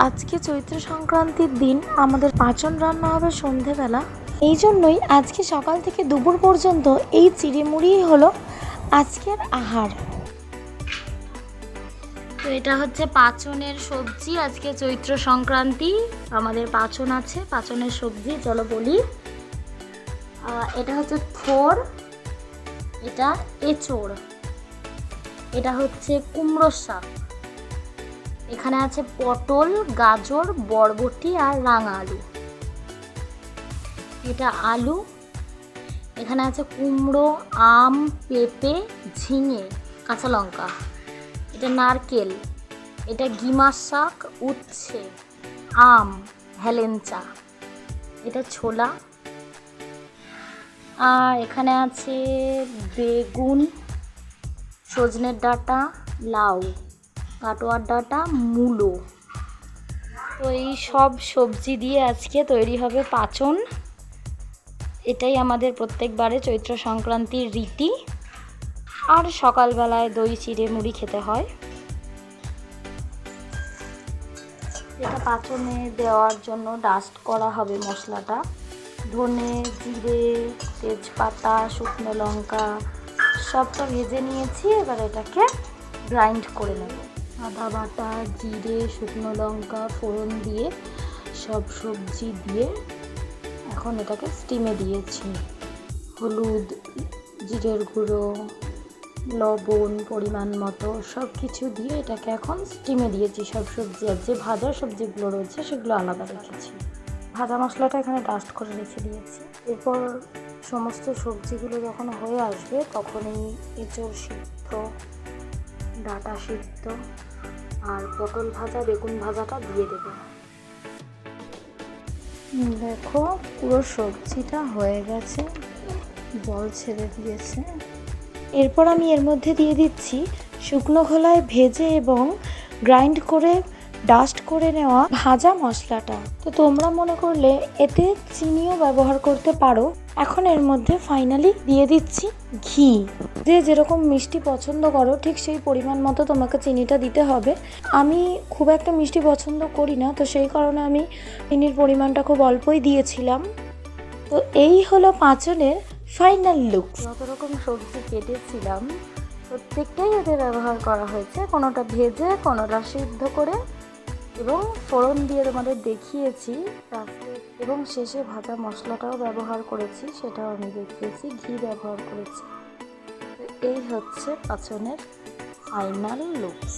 আজকে চৈত্র সংক্রান্তির দিন আমাদের পাঁচন রান্না হবে সন্ধেবেলা। এই জন্যই আজকে সকাল থেকে দুপুর পর্যন্ত এই চিড়েমুড়িই হলো আজকের আহার। তো এটা হচ্ছে পাঁচনের সবজি। আজকে চৈত্র সংক্রান্তি, আমাদের পাঁচন আছে, পাঁচনের সবজি চলো বলি। এটা হচ্ছে থোর, এটা এঁচোড়, এটা হচ্ছে কুমড়োর শাক, এখানে আছে পটল, গাজর, বরবটি আর রাঙা আলু, এটা আলু, এখানে আছে কুমড়ো, আম, পেঁপে, ঝিঙে, কাঁচা লঙ্কা, এটা নারকেল, এটা গিমার শাক, উচ্ছে, আম, হেলেঞ্চা, এটা ছোলা, আর এখানে আছে বেগুন, সজনের ডাঁটা, লাউ, কাটোয়ার ডাঁটা, মূলো। তো এই সব সবজি দিয়ে আজকে তৈরি হবে পাঁচন। এটাই আমাদের প্রত্যেকবারে চৈত্র সংক্রান্তির রীতি। আর সকালবেলায় দই চিড়ে মুড়ি খেতে হয়। এটা পাঁচনে দেওয়ার জন্য ডাস্ট করা হবে মশলাটা। ধনে, জিরে, তেজপাতা, শুকনো লঙ্কা সবটা ভেজে নিয়েছি। এবার এটাকে গ্রাইন্ড করে নেব। আদা বাটা, জিরে, শুকনো লঙ্কা ফোড়ন দিয়ে সব সবজি দিয়ে এখন এটাকে স্টিমে দিয়েছি। হলুদ, জিরের গুঁড়ো, লবণ পরিমাণ মতো সব কিছু দিয়ে এটাকে এখন স্টিমে দিয়েছি। সব সবজি আর যে ভাজা সবজিগুলো রয়েছে সেগুলো আলাদা রেখেছি। ভাজা মশলাটা এখানে ডাস্ট করে রেখে দিয়েছি। এরপর সমস্ত সবজিগুলো যখন হয়ে আসবে তখনই এঁচোড় সিদ্ধ, ডাঁটা সিদ্ধ আর পটল ভাজা, বেগুন ভাজাটা দিয়ে দেবো। দেখো পুরো সবজিটা হয়ে গেছে, জল ছেড়ে দিয়েছে। এরপর আমি এর মধ্যে দিয়ে দিচ্ছি শুকনো খোলায় ভেজে এবং গ্রাইন্ড করে ডাস্ট করে নেওয়া ভাজা মশলাটা। তো তোমরা মনে করলে এতে চিনিও ব্যবহার করতে পারো। এখন এর মধ্যে ফাইনালি দিয়ে দিচ্ছি ঘি। যে যেরকম মিষ্টি পছন্দ করো ঠিক সেই পরিমাণ মতো তোমাকে চিনিটা দিতে হবে। আমি খুব একটা মিষ্টি পছন্দ করি না, তো সেই কারণে আমি চিনির পরিমাণটা খুব অল্পই দিয়েছিলাম। তো এই হলো পাঁচনের ফাইনাল লুক। যত রকম সবজি কেটেছিলাম প্রত্যেকটাই এতে ব্যবহার করা হয়েছে, কোনোটা ভেজে, কোনোটা সিদ্ধ করে এবং ফোড়ন দিয়ে তোমাদের দেখিয়েছি। এবং শেষে ভাজা মশলাটাও ব্যবহার করেছি, সেটাও আমি দেখিয়েছি, ঘি ব্যবহার করেছি। তো এই হচ্ছে পাঁচনের ফাইনাল লুকস।